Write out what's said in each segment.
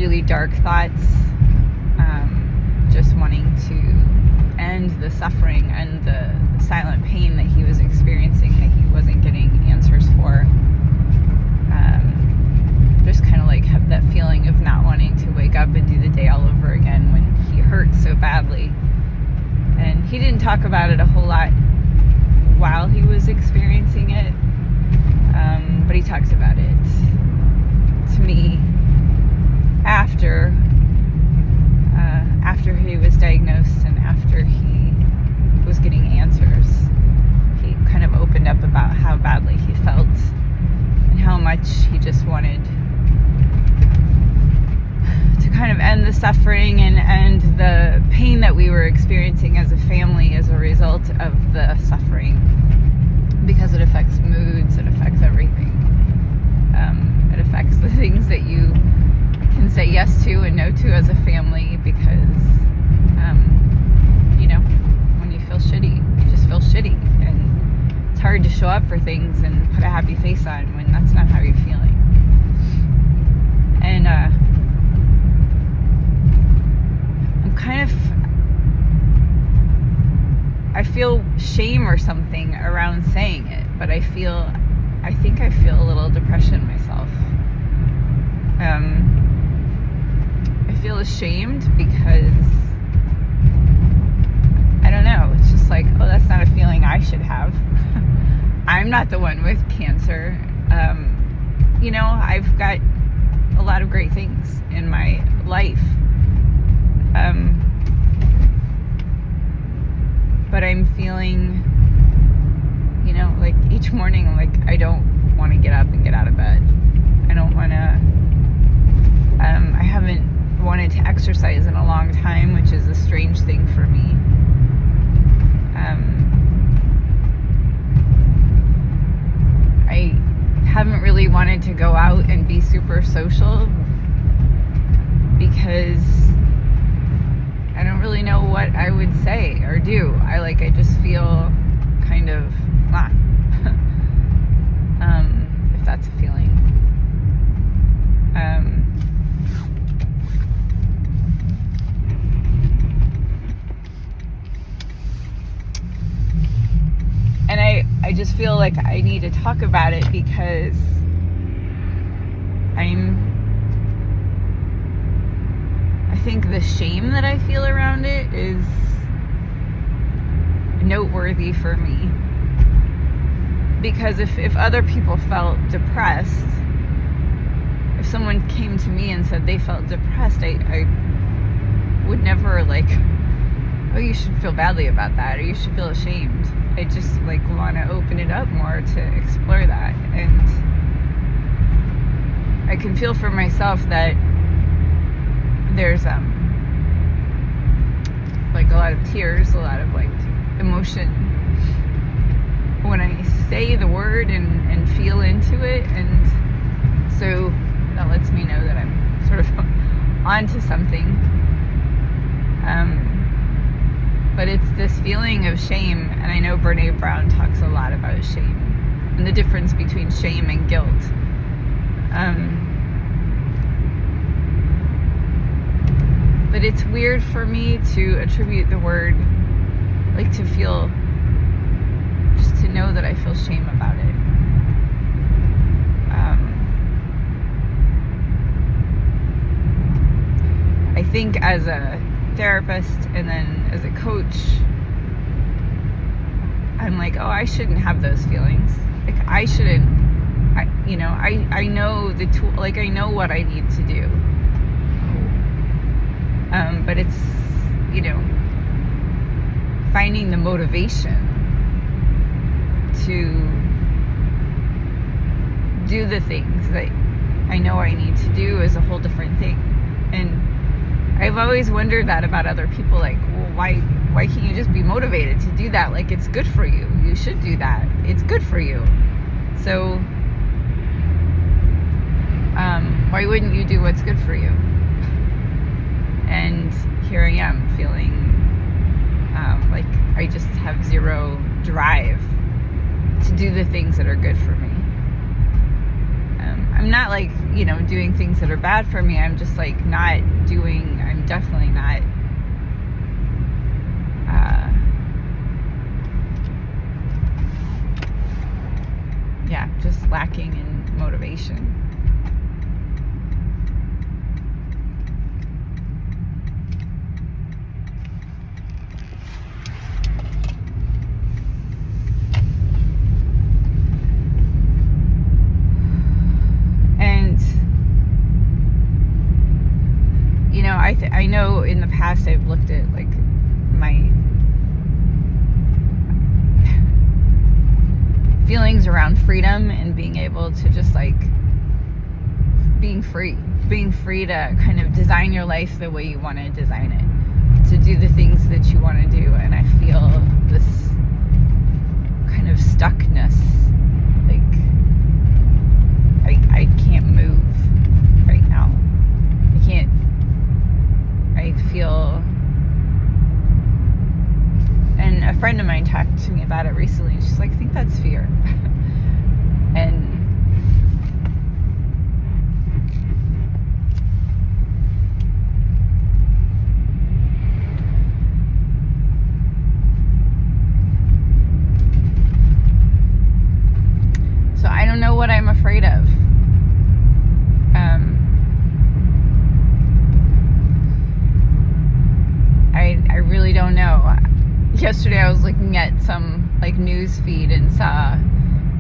really dark thoughts, just wanting to end the suffering and the silent pain that he was experiencing that he wasn't getting answers for. Just kind of like have that feeling of not wanting to wake up and do the day all over again when he hurt so badly. And he didn't talk about it a whole lot while he was experiencing it, but he talked about it to me after he was diagnosed and after he was getting answers. He kind of opened up about how badly he felt and how much he just wanted to kind of end the suffering and end the pain that we were experiencing as a family as a result of the suffering, because it affects moods, it affects everything. It affects the things that you can say yes to and no to as a family, because when you feel shitty, you just feel shitty, and it's hard to show up for things and put a happy face on when that's not how you're feeling. And I feel shame or something around saying it, but I think I feel a little depression myself. I feel ashamed because I don't know, it's just like, oh, that's not a feeling I should have. I'm not the one with cancer. I've got a lot of great things in my life. But I'm feeling, like each morning, like I don't want to get up and get out of bed. I don't want to, I haven't wanted to exercise in a long time, which is a strange thing for me. I haven't really wanted to go out and be super social because I don't really know what I would say or do. I just feel kind of if that's a feeling. And I just feel like I need to talk about it because I think the shame that I feel around it is noteworthy for me. Because if other people felt depressed, if someone came to me and said they felt depressed, I would never oh, you should feel badly about that, or you should feel ashamed. I just want to open it up more to explore that. And I can feel for myself that there's a lot of tears, a lot of emotion when I say the word and feel into it, and so that lets me know that I'm sort of onto something. But it's this feeling of shame, and I know Brene Brown talks a lot about shame and the difference between shame and guilt. But it's weird for me to attribute the word, to feel, just to know that I feel shame about it. I think as a therapist and then as a coach, I'm oh, I shouldn't have those feelings. I shouldn't, I know the tool, I know what I need to do. But it's, finding the motivation to do the things that I know I need to do is a whole different thing. And I've always wondered that about other people, well, why can't you just be motivated to do that? It's good for you. You should do that. It's good for you. So, why wouldn't you do what's good for you? And here I am feeling I just have zero drive to do the things that are good for me. I'm not like, doing things that are bad for me. I'm just like I'm definitely not just lacking in motivation. And I know in the past I've looked at like my feelings around freedom and being able to just like being free to kind of design your life the way you want to design it, to do the things that you want to do. And I feel this kind of stuckness, like I can't move right now. I feel, and a friend of mine talked to me about it recently, and she's like, I think that's fear. And so I don't know what I'm afraid of. I really don't know. Yesterday I was looking at some like news feed and saw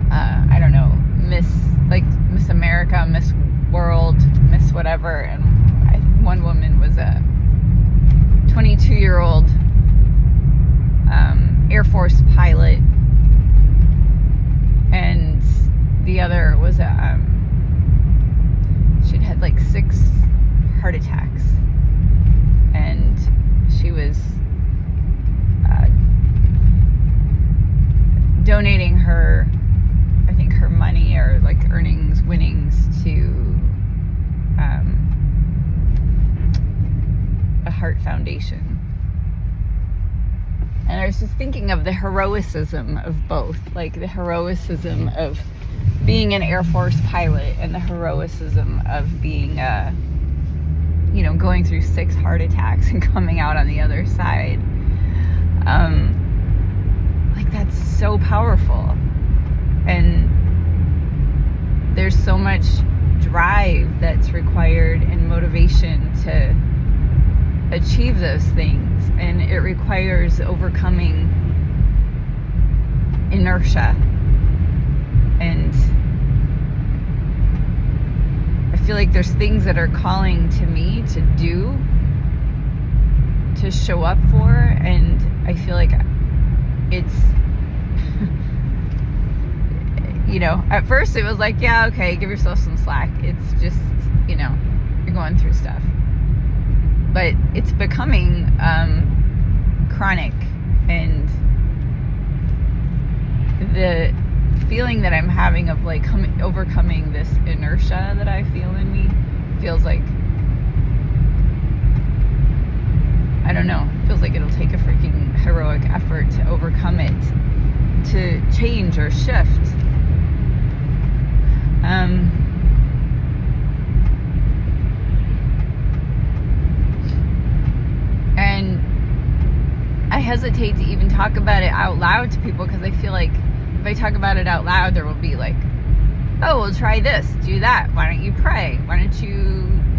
I don't know, Miss America, Miss World, Miss whatever, and one woman was a 22-year-old Air Force pilot, and the other was she'd had like 6 heart attacks, and she was donating her money or like winnings to a heart foundation. And I was just thinking of the heroism of both, like the heroism of being an Air Force pilot and the heroism of being going through 6 heart attacks and coming out on the other side. Like that's so powerful. And there's so much drive that's required and motivation to achieve those things, and it requires overcoming inertia. And I feel like there's things that are calling to me to do, to show up for, and I feel like it's at first it was like, yeah, okay, give yourself some slack. It's just, you're going through stuff. But it's becoming chronic, and the feeling that I'm having of like overcoming this inertia that I feel in me feels like, I don't know, feels like it'll take a freaking heroic effort to overcome it, to change or shift. And I hesitate to even talk about it out loud to people, because I feel like if I talk about it out loud, there will be like, oh, well, try this, do that. Why don't you pray? Why don't you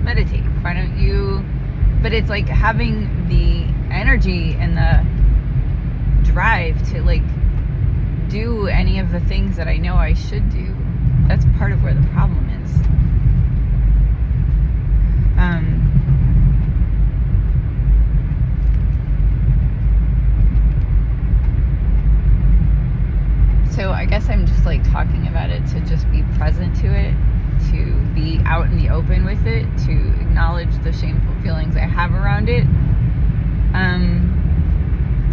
meditate? Why don't you... But it's like having the energy and the drive to like do any of the things that I know I should do. That's part of where the problem is. So I guess I'm just like talking about it to just be present to it, to be out in the open with it, to acknowledge the shameful feelings I have around it,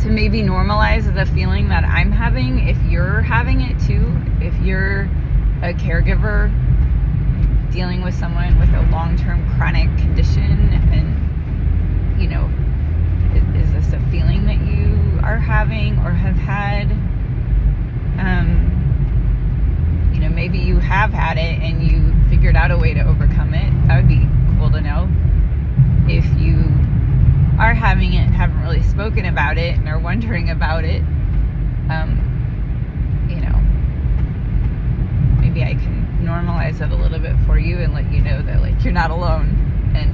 to maybe normalize the feeling that I'm having if you're having it too. If you're a caregiver dealing with someone with a long-term chronic condition, and is this a feeling that you are having or have had? Maybe you have had it and you figured out a way spoken about it and are wondering about it, you know, maybe I can normalize it a little bit for you and let you know that, like, you're not alone. And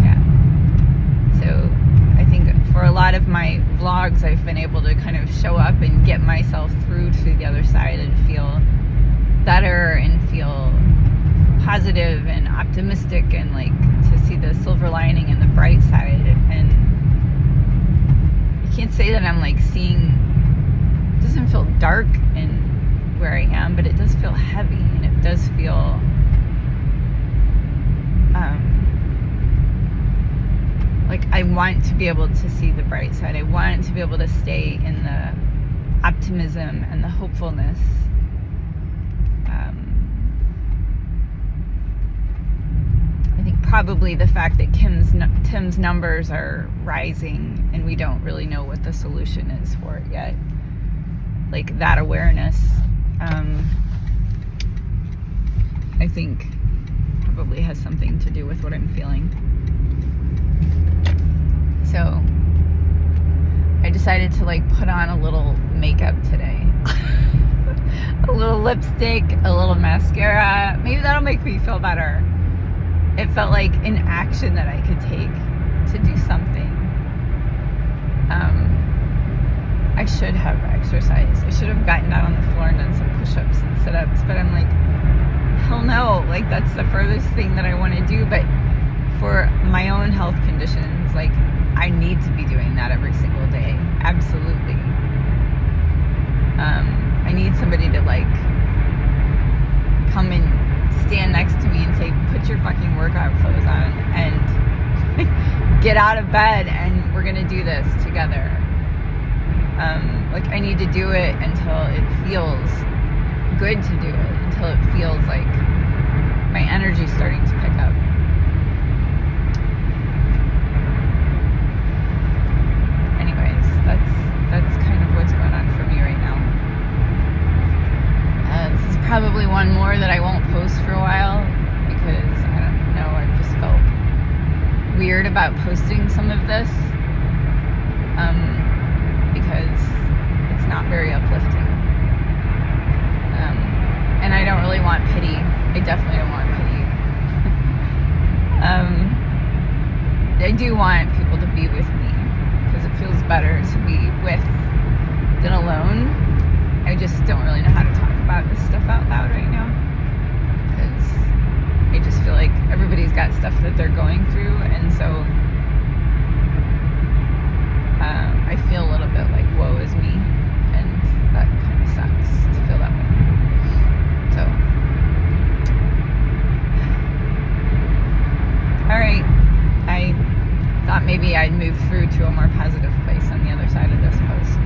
yeah, so I think for a lot of my vlogs, I've been able to kind of show up and get myself through to the other side and feel better and feel positive and optimistic, and like to see the silver lining and the bright side. And I can't say that I'm like seeing, it doesn't feel dark in where I am, but it does feel heavy, and it does feel like I want to be able to see the bright side. I want to be able to stay in the optimism and the hopefulness. I think probably the fact that Tim's numbers are rising and we don't really know what the solution is for it yet. Like that awareness, I think probably has something to do with what I'm feeling. So I decided to like put on a little makeup today. A little lipstick, a little mascara. Maybe that'll make me feel better. It felt like an action that I could take to do something. I should have exercised. I should have gotten out on the floor and done some push-ups and sit-ups, but I'm like, hell no. Like, that's the furthest thing that I want to do. But for my own health conditions, like, I need to be doing that every single day. Absolutely. I need somebody to like come and stand next to me and say, put your fucking workout clothes on and get out of bed and we're gonna do this together. Like, I need to do it until it feels good to do it, until it feels like my energy's starting to pick up. Anyways, that's kind of what's going on for me right now. This is probably one more that I won't post for a while because I don't know, I've just felt weird about posting some of this, because it's not very uplifting, and I don't really want pity. I definitely don't want pity. I do want people to be with me because it feels better to be with than alone. I just don't really know how to talk about this stuff out loud right now because I just feel like everybody's got stuff that they're going through, and so I feel a little bit like woe is me, and that kind of sucks to feel that way. So, alright, I thought maybe I'd move through to a more positive place on the other side of this post.